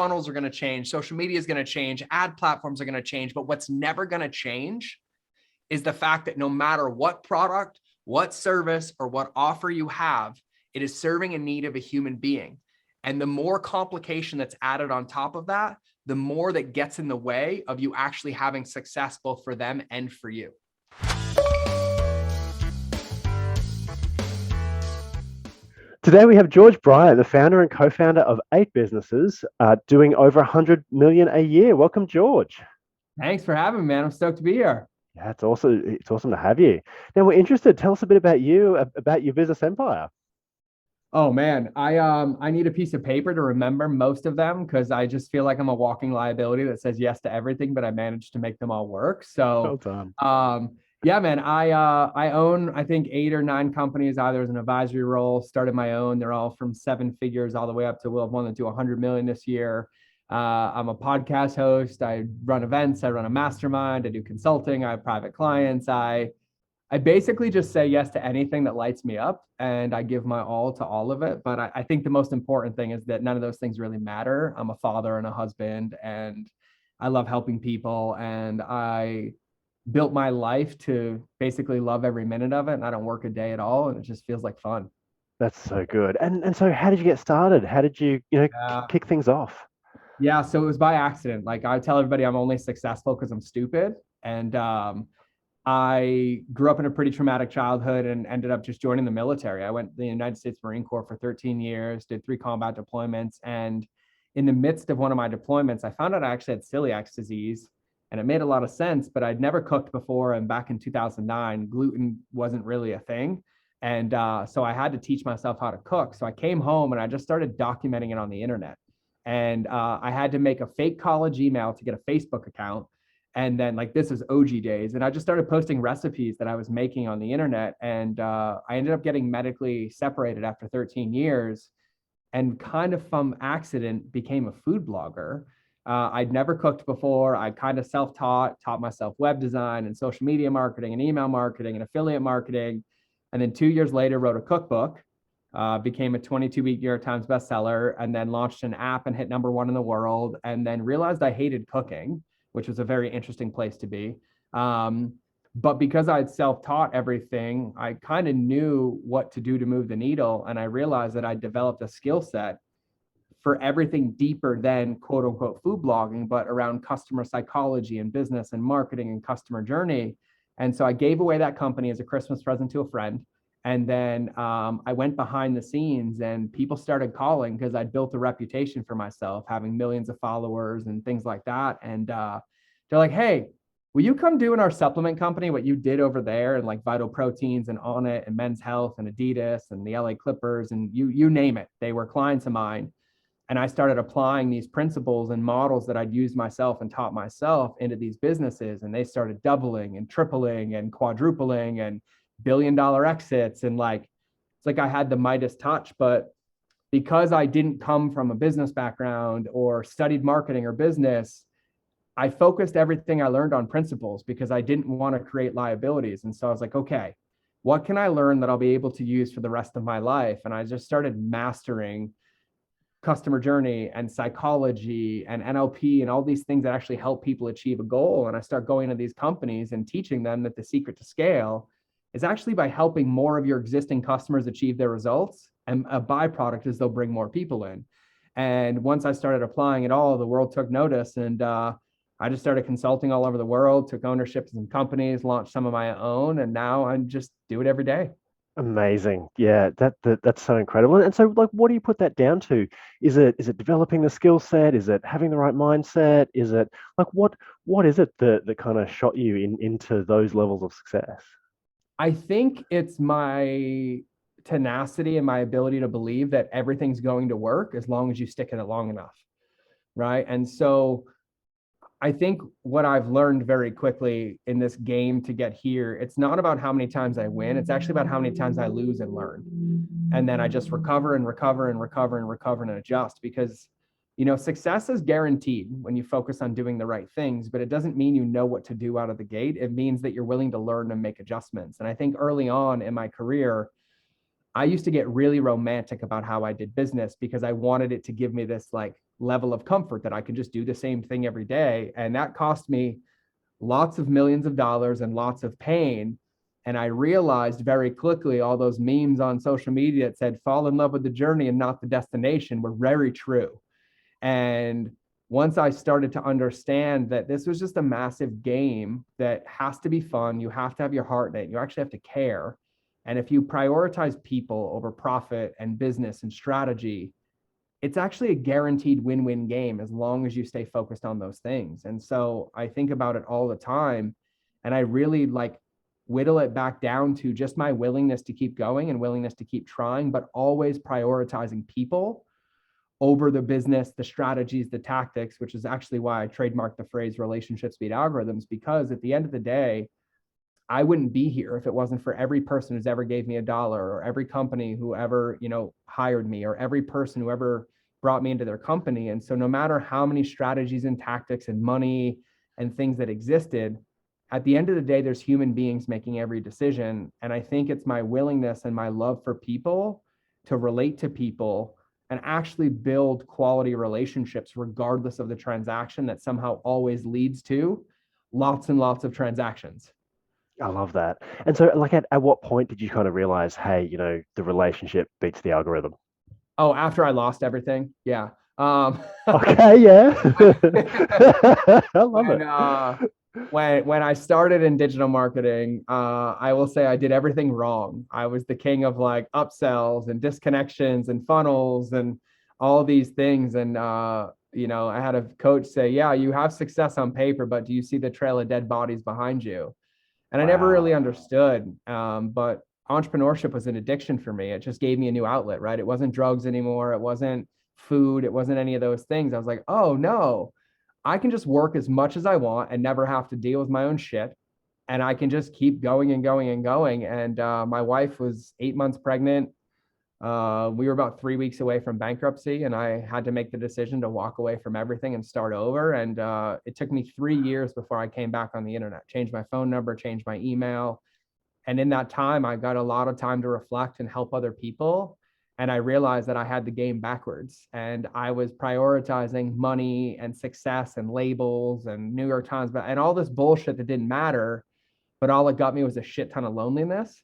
funnels are going to change. Social media is going to change. Ad platforms are going to change. But what's never going to change is the fact that no matter what product, what service, or what offer you have, it is serving a need of a human being. And the more complication that's added on top of that, the more that gets in the way of you actually having success both for them and for you. Today we have George Bryant, the founder and co-founder of 8 businesses, doing over 100 million a year. Welcome, George. Thanks for having me, man. I'm stoked to be here. Yeah, it's awesome to have you. Now we're interested. Tell us a bit about you, about your business empire. Oh man, I need a piece of paper to remember most of them because I just feel like I'm a walking liability that says yes to everything, but I managed to make them all work. Well So, done. yeah, man, I own I think 8 or 9 companies, either as an advisory role, started my own. They're all from 7 figures all the way up to we'll have one that do 100 million this year. I'm a podcast host. I run events. I run a mastermind. I do consulting. I have private clients. I basically just say yes to anything that lights me up and I give my all to all of it. But I think the most important thing is that none of those things really matter. I'm a father and a husband and I love helping people and I built my life to basically love every minute of it. And I don't work a day at all. And it just feels like fun. That's so good. And so how did you get started? How did you Yeah. kick things off? Yeah. So it was by accident. Like I tell everybody I'm only successful because I'm stupid. And I grew up in a pretty traumatic childhood and ended up just joining the military. I went to the United States Marine Corps for 13 years, did 3 combat deployments. And in the midst of one of my deployments, I found out I actually had celiac disease and it made a lot of sense, but I'd never cooked before. And back in 2009, gluten wasn't really a thing. And so I had to teach myself how to cook. So I came home and I just started documenting it on the internet. And I had to make a fake college email to get a Facebook account. And then like this is OG days. And I just started posting recipes that I was making on the internet. And I ended up getting medically separated after 13 years and kind of from accident became a food blogger. I'd never cooked before. I kind of taught myself web design and social media marketing and email marketing and affiliate marketing. And then 2 years later, wrote a cookbook, became a 22-week New York Times bestseller, and then launched an app and hit #1 in the world. And then realized I hated cooking, which was a very interesting place to be. But because I had self-taught everything, I kind of knew what to do to move the needle. And I realized that I developed a skill set for everything deeper than quote unquote food blogging, but around customer psychology and business and marketing and customer journey. And so I gave away that company as a Christmas present to a friend. And then I went behind the scenes and people started calling because I'd built a reputation for myself, having millions of followers and things like that. And they're like, hey, will you come do in our supplement company what you did over there and like Vital Proteins and On It and Men's Health and Adidas and the LA Clippers and you name it. They were clients of mine. And I started applying these principles and models that I'd used myself and taught myself into these businesses. And they started doubling and tripling and quadrupling and billion-dollar exits. And like, it's like I had the Midas touch, but because I didn't come from a business background or studied marketing or business, I focused everything I learned on principles because I didn't want to create liabilities. And so I was like, okay, what can I learn that I'll be able to use for the rest of my life? And I just started mastering customer journey and psychology and NLP and all these things that actually help people achieve a goal. And I start going to these companies and teaching them that the secret to scale is actually by helping more of your existing customers achieve their results. And a byproduct is they'll bring more people in. And once I started applying it all, the world took notice. And I just started consulting all over the world, took ownership of some companies, launched some of my own, and now I just do it every day. Amazing. Yeah, that's so incredible. And so like what do you put that down to? Is it developing the skill set? Is it having the right mindset? Is it like what is it that kind of shot you into those levels of success? I think it's my tenacity and my ability to believe that everything's going to work as long as you stick at it long enough. Right. And so I think what I've learned very quickly in this game to get here, it's not about how many times I win. It's actually about how many times I lose and learn. And then I just recover and recover and recover and recover and adjust because, success is guaranteed when you focus on doing the right things, but it doesn't mean you know what to do out of the gate. It means that you're willing to learn and make adjustments. And I think early on in my career, I used to get really romantic about how I did business because I wanted it to give me this like level of comfort that I could just do the same thing every day. And that cost me lots of millions of dollars and lots of pain. And I realized very quickly all those memes on social media that said, fall in love with the journey and not the destination, were very true. And once I started to understand that this was just a massive game that has to be fun, you have to have your heart in it, you actually have to care. And if you prioritize people over profit and business and strategy, it's actually a guaranteed win-win game as long as you stay focused on those things. And so I think about it all the time, and I really like whittle it back down to just my willingness to keep going and willingness to keep trying, but always prioritizing people over the business, the strategies, the tactics, which is actually why I trademarked the phrase relationships beat algorithms, because at the end of the day, I wouldn't be here if it wasn't for every person who's ever gave me a dollar, or every company who ever, hired me, or every person who ever brought me into their company. And so no matter how many strategies and tactics and money and things that existed, at the end of the day, there's human beings making every decision. And I think it's my willingness and my love for people to relate to people and actually build quality relationships, regardless of the transaction, that somehow always leads to lots and lots of transactions. I love that. And so, like, at what point did you kind of realize, hey, the relationship beats the algorithm? Oh, after I lost everything. Yeah. Okay, yeah. I love when it. uh when I started in digital marketing, I will say I did everything wrong. I was the king of like upsells and disconnections and funnels and all these things. And I had a coach say, "Yeah, you have success on paper, but do you see the trail of dead bodies behind you?" And I never really Wow. understood. But entrepreneurship was an addiction for me. It just gave me a new outlet, right? It wasn't drugs anymore. It wasn't food. It wasn't any of those things. I was like, oh no, I can just work as much as I want and never have to deal with my own shit. And I can just keep going and going and going. And my wife was 8 months pregnant. We were about 3 weeks away from bankruptcy, and I had to make the decision to walk away from everything and start over. And it took me 3 years before I came back on the internet, changed my phone number, changed my email. And in that time, I got a lot of time to reflect and help other people. And I realized that I had the game backwards, and I was prioritizing money and success and labels and New York Times and all this bullshit that didn't matter. But all it got me was a shit ton of loneliness,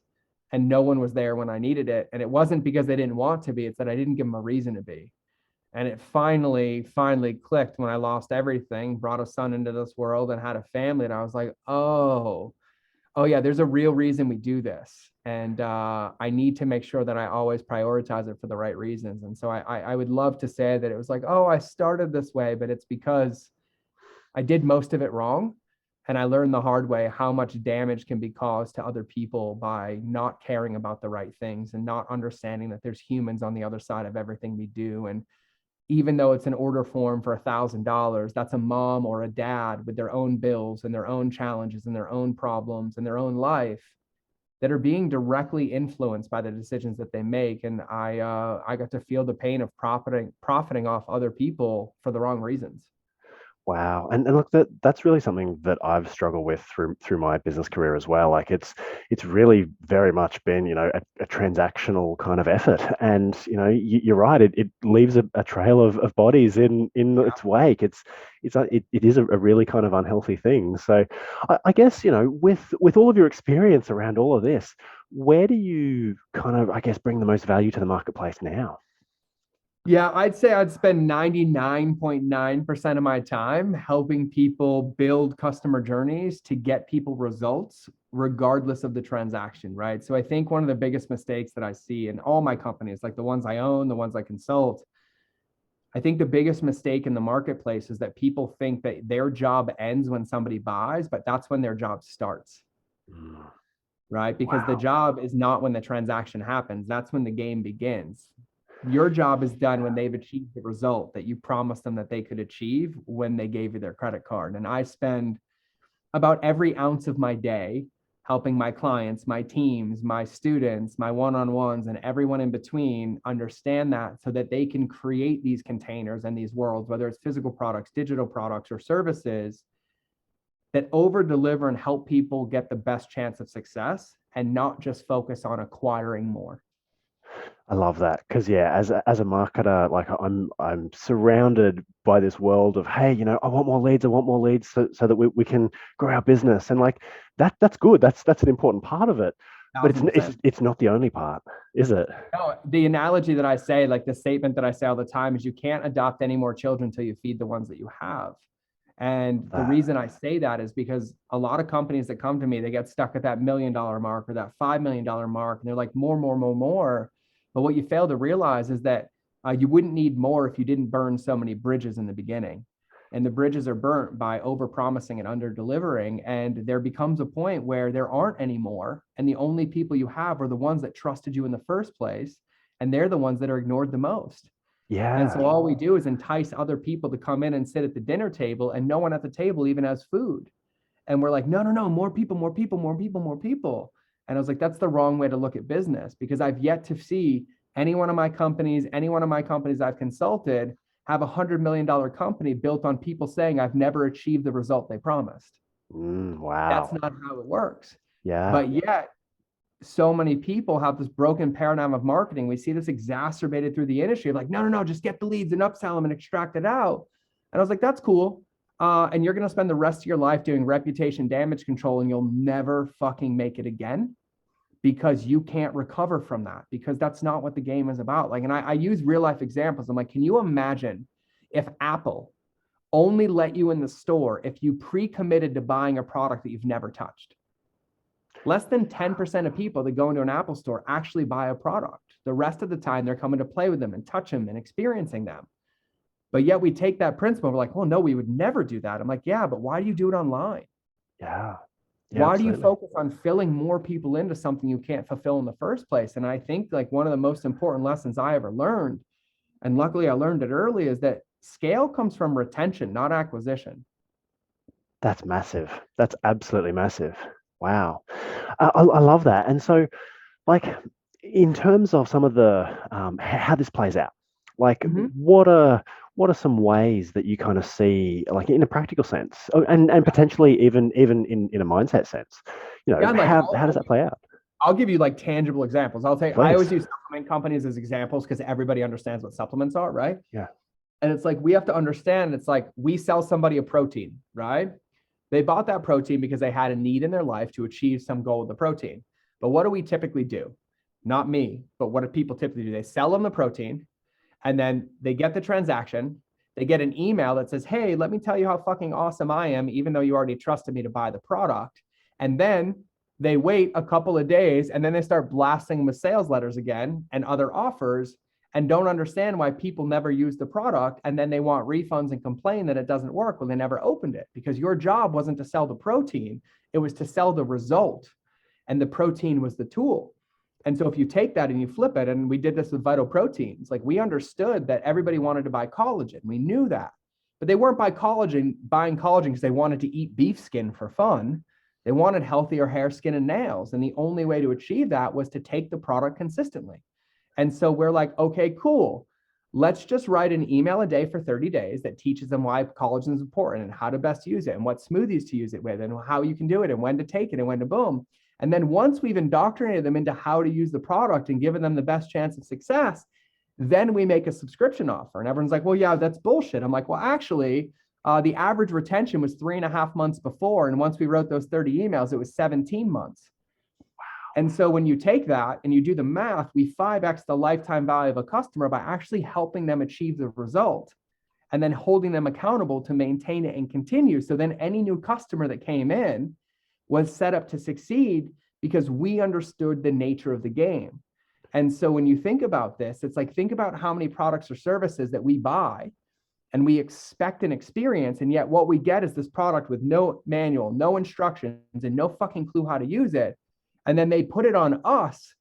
and no one was there when I needed it. And it wasn't because they didn't want to be, it's that I didn't give them a reason to be. And it finally clicked when I lost everything, brought a son into this world and had a family. And I was like, oh yeah, there's a real reason we do this. And I need to make sure that I always prioritize it for the right reasons. And so I would love to say that it was like, oh, I started this way, but it's because I did most of it wrong. And I learned the hard way how much damage can be caused to other people by not caring about the right things and not understanding that there's humans on the other side of everything we do. And even though it's an order form for $1,000, that's a mom or a dad with their own bills and their own challenges and their own problems and their own life that are being directly influenced by the decisions that they make. And I got to feel the pain of profiting off other people for the wrong reasons. Wow. And look, that's really something that I've struggled with through my business career as well. Like it's really very much been, a transactional kind of effort. And, you're right, it leaves a trail of bodies in its wake. It is a really kind of unhealthy thing. So I guess, with all of your experience around all of this, where do you kind of, I guess, bring the most value to the marketplace now? Yeah, I'd say I'd spend 99.9% of my time helping people build customer journeys to get people results, regardless of the transaction, right? So I think one of the biggest mistakes that I see in all my companies, like the ones I own, the ones I consult, I think the biggest mistake in the marketplace is that people think that their job ends when somebody buys, but that's when their job starts, Mm, right? Because the wow. job is not when the transaction happens, that's when the game begins. Your job is done when they've achieved the result that you promised them that they could achieve when they gave you their credit card. And I spend about every ounce of my day helping my clients, my teams, my students, my one-on-ones, and everyone in between understand that so that they can create these containers and these worlds, whether it's physical products, digital products, or services that over deliver and help people get the best chance of success and not just focus on acquiring more. I love that because yeah, as a marketer, like I'm surrounded by this world of hey, I want more leads so that we can grow our business and like that's good. That's an important part of it, but it's 1000%. it's not the only part, is it? No, the analogy that I say, like the statement that I say all the time, is you can't adopt any more children until you feed the ones that you have. And the That reason I say that is because a lot of companies that come to me, they get stuck at that $1 million mark or that $5 million mark, and they're like more, more, more, more. But what you fail to realize is that you wouldn't need more if you didn't burn so many bridges in the beginning. And the bridges are burnt by over promising and under delivering. And there becomes a point where there aren't any more. And the only people you have are the ones that trusted you in the first place. And they're the ones that are ignored the most. And yeah. so all we do is entice other people to come in and sit at the dinner table, and no one at the table even has food. And we're like, no, no, no, more people, more people, more people, more people. And I was like, that's the wrong way to look at business, because I've yet to see any one of my companies I've consulted have $100 million company built on people saying I've never achieved the result they promised. That's Wow. not how it works. Yeah. But yet so many people have this broken paradigm of marketing. We see this exacerbated through the industry. Like, no, no, no, just get the leads and upsell them and extract it out. And I was like, that's cool. And you're going to spend the rest of your life doing reputation damage control, and you'll never fucking make it again, because you can't recover from that, because that's not what the game is about. Like, and I use real life examples. I'm like, can you imagine if Apple only let you in the store if you pre-committed to buying a product that you've never touched? Less than 10% of people that go into an Apple store actually buy a product. The rest of the time, they're coming to play with them and touch them and experiencing them. But yet we take that principle. We're like, well, no, we would never do that. I'm like, yeah, but why do you do it online? Yeah. Yeah, Why do you absolutely. focus on filling more people into something you can't fulfill in the first place? And I think like one of the most important lessons I ever learned, and luckily I learned it early, is that scale comes from retention, not acquisition. That's massive. That's absolutely massive. Wow. I love that. And so, like, in terms of some of the how this plays out, like, Mm-hmm. what are some ways that you kind of see, like, in a practical sense, and potentially even in a mindset sense, Yeah, and like how does that play out? I'll give you like tangible examples. I always Please. use supplement companies as examples because everybody understands what supplements are, right? Yeah. And it's like we have to understand, it's like we sell somebody a protein, right? They bought that protein because they had a need in their life to achieve some goal with the protein. But what do we typically do? Not me, but what do people typically do? They sell them the protein, and then they get the transaction. They get an email that says, hey, let me tell you how fucking awesome I am, even though you already trusted me to buy the product. And then they wait a couple of days, and then they start blasting with sales letters again and other offers, and don't understand why people never use the product. And then they want refunds and complain that it doesn't work when they never opened it, because your job wasn't to sell the protein, it was to sell the result. And the protein was the tool. And so if you take that and you flip it, and we did this with Vital Proteins, like we understood that everybody wanted to buy collagen. We knew that. But they weren't buying collagen because they wanted to eat beef skin for fun. They wanted healthier hair, skin, and nails. And the only way to achieve that was to take the product consistently. And so we're like, okay, cool. Let's just write an email a day for 30 days that teaches them why collagen is important and how to best use it and what smoothies to use it with and how you can do it and when to take it and when to boom. And then once we've indoctrinated them into how to use the product and given them the best chance of success, then we make a subscription offer. And everyone's like, well, yeah, that's bullshit. I'm like, well, actually, the average retention was 3.5 months before. And once we wrote those 30 emails, it was 17 months. And so when you take that and you do the math, we 5x the lifetime value of a customer by actually helping them achieve the result and then holding them accountable to maintain it and continue. So then any new customer that came in was set up to succeed because we understood the nature of the game. And so when you think about this, it's like, think about how many products or services that we buy and we expect an experience. And yet what we get is this product with no manual, no instructions, and no fucking clue how to use it. And then they put it on us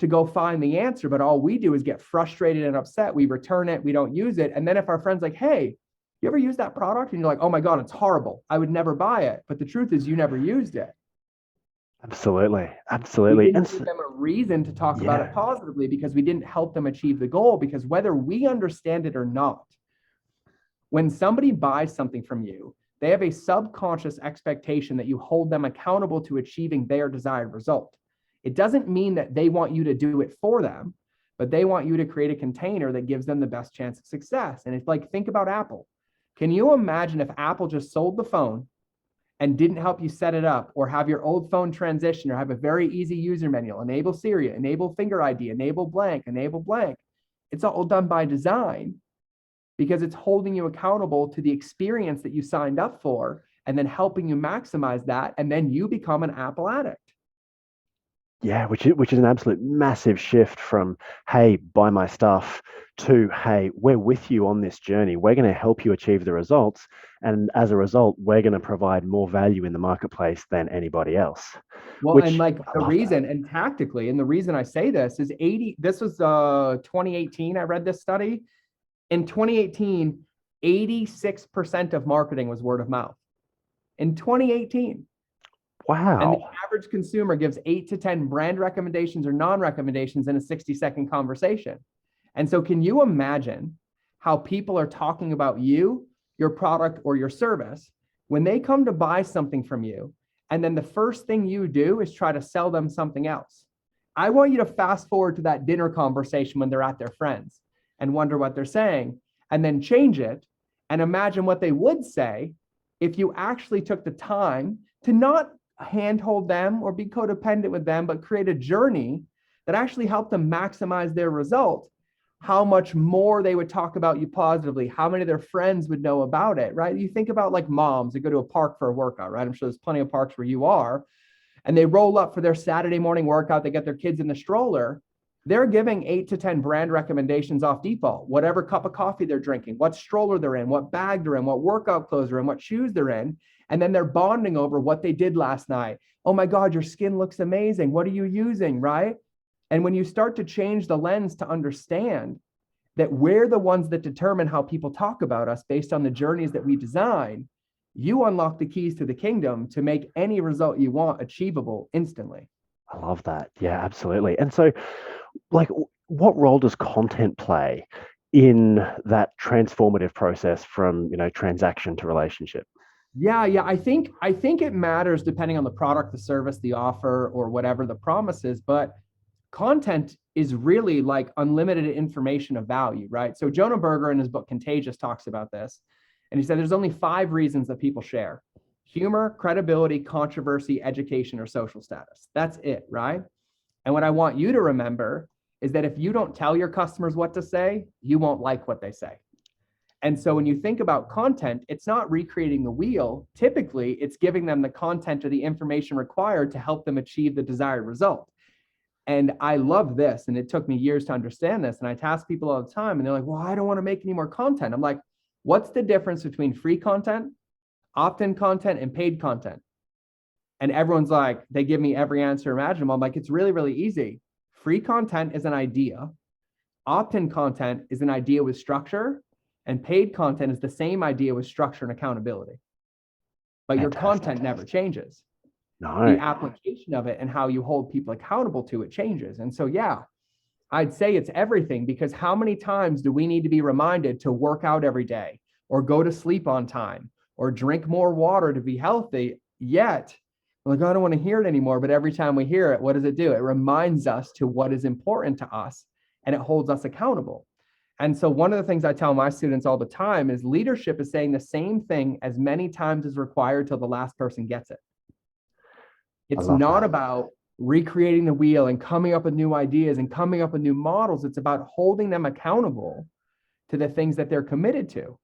to go find the answer. But all we do is get frustrated and upset. We return it, we don't use it. And then if our friend's like, hey, you ever use that product? And you're like, oh my God, it's horrible, I would never buy it. But the truth is you never used it. Absolutely. We Absolutely. didn't give them a reason to talk about it Yeah. positively because we didn't help them achieve the goal. Because whether we understand it or not, when somebody buys something from you, they have a subconscious expectation that you hold them accountable to achieving their desired result. It doesn't mean that they want you to do it for them, but they want you to create a container that gives them the best chance of success. And it's like, think about Apple. Can you imagine if Apple just sold the phone and didn't help you set it up, or have your old phone transition, or have a very easy user manual, enable Siri, enable Finger ID, enable blank, enable blank? It's all done by design because it's holding you accountable to the experience that you signed up for and then helping you maximize that. And then you become an Apple addict. Yeah, which is an absolute massive shift from, hey, buy my stuff, to, hey, we're with you on this journey. We're going to help you achieve the results. And as a result, we're going to provide more value in the marketplace than anybody else. Well, and Which like I the love that. reason, and tactically, and the reason I say this is this was 2018. I read this study. In 2018, 86% of marketing was word of mouth. In 2018. And the Wow. average consumer gives 8 to 10 brand recommendations or non-recommendations in a 60-second conversation. And so can you imagine how people are talking about you, your product, or your service when they come to buy something from you, and then the first thing you do is try to sell them something else? I want you to fast forward to that dinner conversation when they're at their friends and wonder what they're saying, and then change it and imagine what they would say if you actually took the time to not handhold them or be codependent with them, but create a journey that actually helped them maximize their result. How much more they would talk about you positively, how many of their friends would know about it, right? You think about like moms that go to a park for a workout, right? I'm sure there's plenty of parks where you are, and they roll up for their Saturday morning workout. They get their kids in the stroller. They're giving 8 to 10 brand recommendations off default, whatever cup of coffee they're drinking, what stroller they're in, what bag they're in, what workout clothes they're in, what shoes they're in. And then they're bonding over what they did last night. Oh my God, your skin looks amazing. What are you using, right? And when you start to change the lens to understand that we're the ones that determine how people talk about us based on the journeys that we design, you unlock the keys to the kingdom to make any result you want achievable instantly. I love that. Yeah, absolutely. And so, like, what role does content play in that transformative process from, transaction to relationship? Yeah. I think it matters depending on the product, the service, the offer, or whatever the promise is. But content is really like unlimited information of value, right? So Jonah Berger in his book Contagious talks about this. And he said there's only 5 reasons that people share: humor, credibility, controversy, education, or social status. That's it, right? And what I want you to remember is that if you don't tell your customers what to say, you won't like what they say. And so when you think about content, it's not recreating the wheel. Typically, it's giving them the content or the information required to help them achieve the desired result. And I love this. And it took me years to understand this. And I task people all the time, and they're like, well, I don't want to make any more content. I'm like, what's the difference between free content, opt-in content, and paid content? And everyone's like, they give me every answer imaginable. I'm like, it's really, really easy. Free content is an idea. Opt-in content is an idea with structure, and paid content is the same idea with structure and accountability. But your content never changes. No. The application of it and how you hold people accountable to it changes. And so, yeah, I'd say it's everything, because how many times do we need to be reminded to work out every day, or go to sleep on time, or drink more water to be healthy? Yet, like, I don't want to hear it anymore. But every time we hear it, what does it do? It reminds us to what is important to us, and it holds us accountable. And so one of the things I tell my students all the time is leadership is saying the same thing as many times as required till the last person gets it. I It's love not that. about recreating the wheel and coming up with new ideas and coming up with new models. It's about holding them accountable to the things that they're committed to.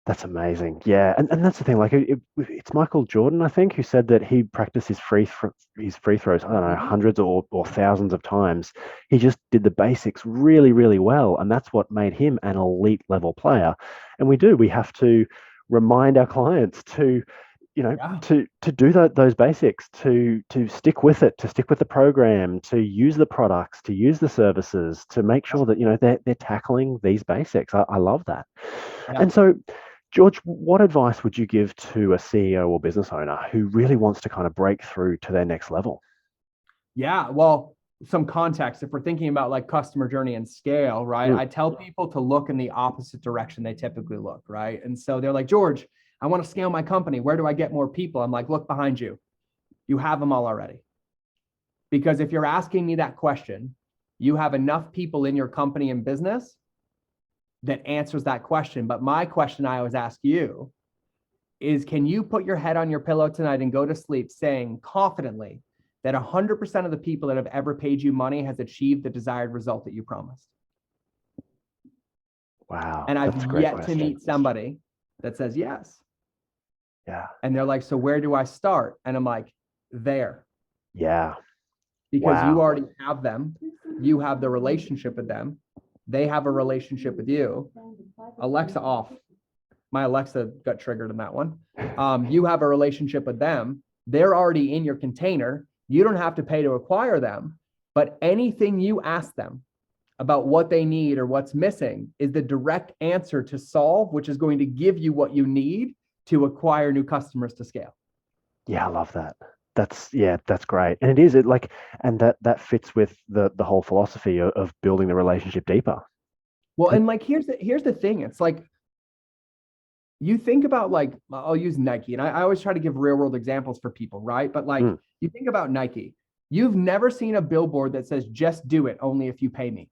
That's amazing. Yeah, and that's the thing. Like, it's Michael Jordan, I think, who said that he practiced his free throws, I don't know, Mhm. hundreds or thousands of times. He just did the basics really, really well, and that's what made him an elite level player. And we have to remind our clients to, Yeah. to do those basics, to stick with it, to stick with the program, to use the products, to use the services, to make Yeah. sure that they're tackling these basics. I love that. Yeah. And so, George, what advice would you give to a CEO or business owner who really wants to kind of break through to their next level? Yeah. Well, some context, if we're thinking about like customer journey and scale, right? Mm, I tell people to look in the opposite direction they typically look, right? And so they're like, George, I want to scale my company. Where do I get more people? I'm like, look behind you. You have them all already. Because if you're asking me that question, You have enough people in your company and business that answers that question. But my question I always ask you is, can you put your head on your pillow tonight and go to sleep saying confidently that 100% of the people that have ever paid you money has achieved the desired result that you promised? Wow, And that's a I've great yet to question. meet somebody that says yes. Yeah. And they're like, so where do I start? And I'm like, there. Yeah. Because you Wow. already have them. You have the relationship with them. They have a relationship with you. Alexa off. My Alexa got triggered in that one. You have a relationship with them. They're already in your container. You don't have to pay to acquire them, but anything you ask them about what they need or what's missing is the direct answer to solve, which is going to give you what you need to acquire new customers to scale. Yeah, I love that. That's great. And it is it like, and that fits with the whole philosophy of building the relationship deeper. Well, and like here's the thing. It's like you think about, like, I'll use Nike, and I always try to give real world examples for people, right? But like you think about Nike, you've never seen a billboard that says just do it only if you pay me.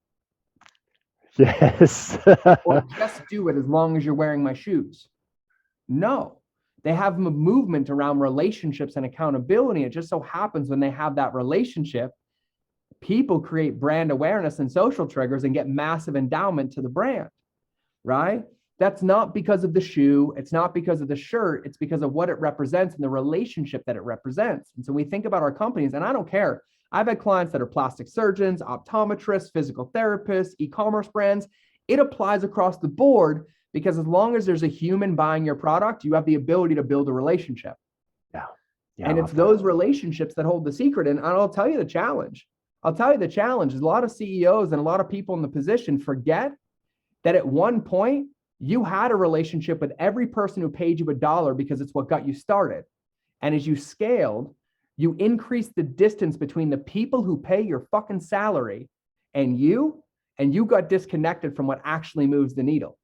Yes. Or just do it as long as you're wearing my shoes. No, they have a movement around relationships and accountability. It just so happens when they have that relationship, people create brand awareness and social triggers and get massive endowment to the brand, right? That's not because of the shoe. It's not because of the shirt. It's because of what it represents and the relationship that it represents. And so we think about our companies, and I don't care. I've had clients that are plastic surgeons, optometrists, physical therapists, e-commerce brands. It applies across the board because as long as there's a human buying your product, you have the ability to build a relationship. Yeah. Yeah. And it's those relationships that hold the secret. And I'll tell you the challenge. I'll tell you the challenge is a lot of CEOs and a lot of people in the position forget that at one point you had a relationship with every person who paid you $1 because it's what got you started. And as you scaled, you increased the distance between the people who pay your fucking salary and you got disconnected from what actually moves the needle.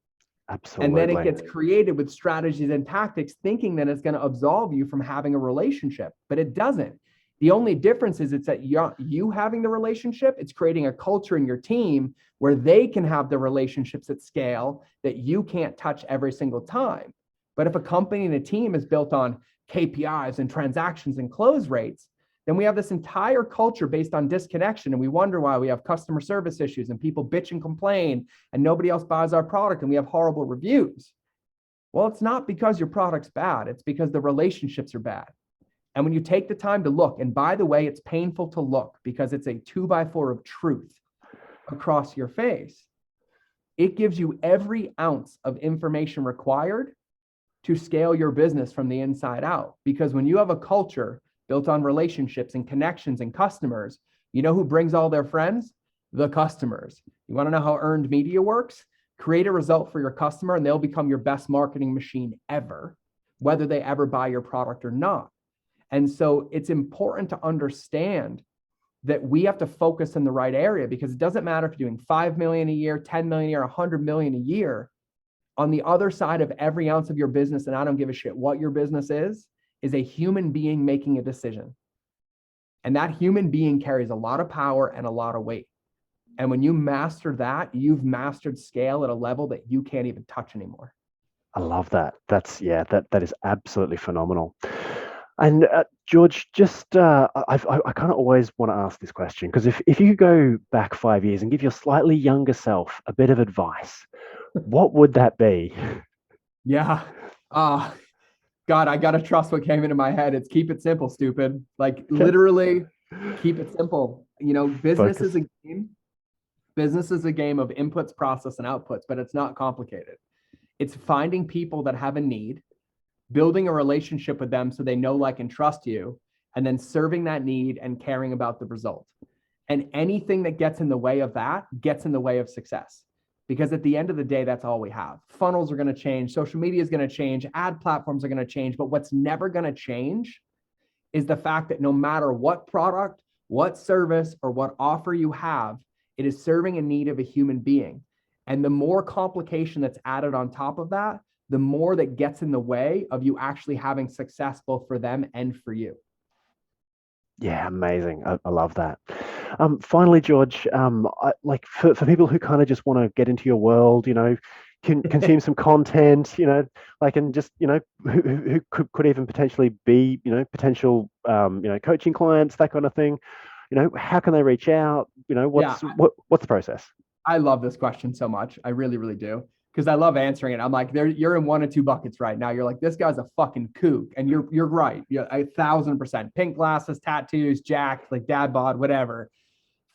Absolutely. And then it gets created with strategies and tactics, thinking that it's going to absolve you from having a relationship, but it doesn't. The only difference is it's that you having the relationship, it's creating a culture in your team where they can have the relationships at scale that you can't touch every single time. But if a company and a team is built on KPIs and transactions and close rates, then we have this entire culture based on disconnection. And we wonder why we have customer service issues and people bitch and complain and nobody else buys our product and we have horrible reviews. Well, it's not because your product's bad. It's because the relationships are bad. And when you take the time to look, and by the way, it's painful to look because it's a 2x4 of truth across your face. It gives you every ounce of information required to scale your business from the inside out. Because when you have a culture built on relationships and connections and customers, you know who brings all their friends? The customers. You want to know how earned media works? Create a result for your customer and they'll become your best marketing machine ever, whether they ever buy your product or not. And so it's important to understand that we have to focus in the right area, because it doesn't matter if you're doing 5 million a year, 10 million a year, 100 million a year. On the other side of every ounce of your business, and I don't give a shit what your business is a human being making a decision. And that human being carries a lot of power and a lot of weight. And when you master that, you've mastered scale at a level that you can't even touch anymore. I love that. That is absolutely phenomenal. And George, just I kind of always want to ask this question, because if you could go back 5 years and give your slightly younger self a bit of advice, what would that be? Yeah. God, I got to trust what came into my head. It's keep it simple, stupid. Like literally keep it simple. You know, business is a game. Business is a game of inputs, process, and outputs, but it's not complicated. It's finding people that have a need, building a relationship with them so they know, like, and trust you, and then serving that need and caring about the result. And anything that gets in the way of that gets in the way of success. Because at the end of the day, that's all we have. Funnels are going to change. Social media is going to change. Ad platforms are going to change. But what's never going to change is the fact that no matter what product, what service, or what offer you have, it is serving a need of a human being. And the more complication that's added on top of that, the more that gets in the way of you actually having success both for them and for you. Yeah, amazing. I love that. Finally, George, like for people who kind of just want to get into your world, consume some content, like, and just, who could even potentially be, potential, coaching clients, that kind of thing. How can they reach out? Yeah, What's the process? I love this question so much. I really, really do. Because I love answering it. I'm like, you're in one of two buckets right now. You're like, this guy's a fucking kook. And you're right. You're 1,000%. Pink glasses, tattoos, jacked, like dad bod, whatever.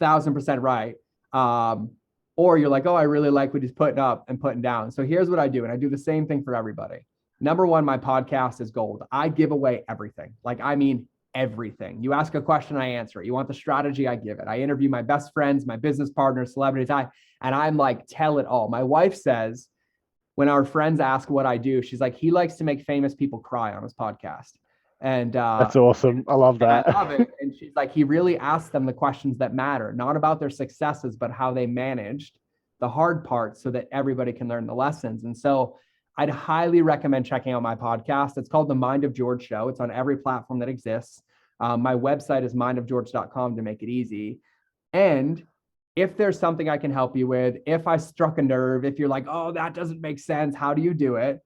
1,000% right. Um, or you're like, oh, I really like what he's putting up and putting down. So here's what I do. And I do the same thing for everybody. Number one, my podcast is gold. I give away everything. Like, I mean, everything. You ask a question, I answer it. You want the strategy, I give it. I interview my best friends, my business partners, celebrities. And I'm like, tell it all. My wife says, when our friends ask what I do, she's like, he likes to make famous people cry on his podcast. And That's awesome. I love and I that. love it. And she's like, he really asks them the questions that matter, not about their successes, but how they managed the hard parts so that everybody can learn the lessons. And so I'd highly recommend checking out my podcast. It's called The Mind of George Show. It's on every platform that exists. My website is mindofgeorge.com to make it easy. And if there's something I can help you with, if I struck a nerve, if you're like, oh, that doesn't make sense, how do you do it?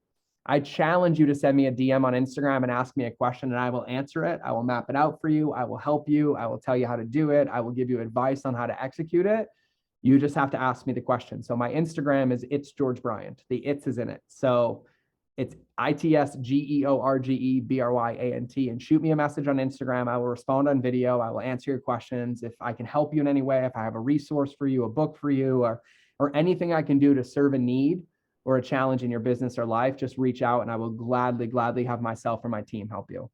I challenge you to send me a DM on Instagram and ask me a question, and I will answer it. I will map it out for you. I will help you. I will tell you how to do it. I will give you advice on how to execute it. You just have to ask me the question. So my Instagram is It's George Bryant. The it's is in it. So it's ITSGeorgebryant, and shoot me a message on Instagram. I will respond on video. I will answer your questions. If I can help you in any way, if I have a resource for you, a book for you, or anything I can do to serve a need or a challenge in your business or life, just reach out and I will gladly have myself or my team help you.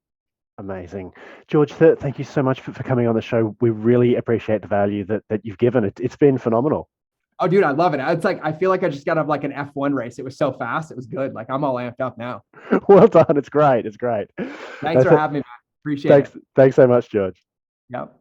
Amazing. George, thank you so much for coming on the show. We really appreciate the value that you've given. It's been phenomenal. Oh, dude, I love it. It's like, I feel like I just got off like an F1 race. It was so fast. It was good. Like, I'm all amped up now. Well done. It's great. It's great. Thanks for having me, man. Appreciate it. Thanks so much, George. Yep.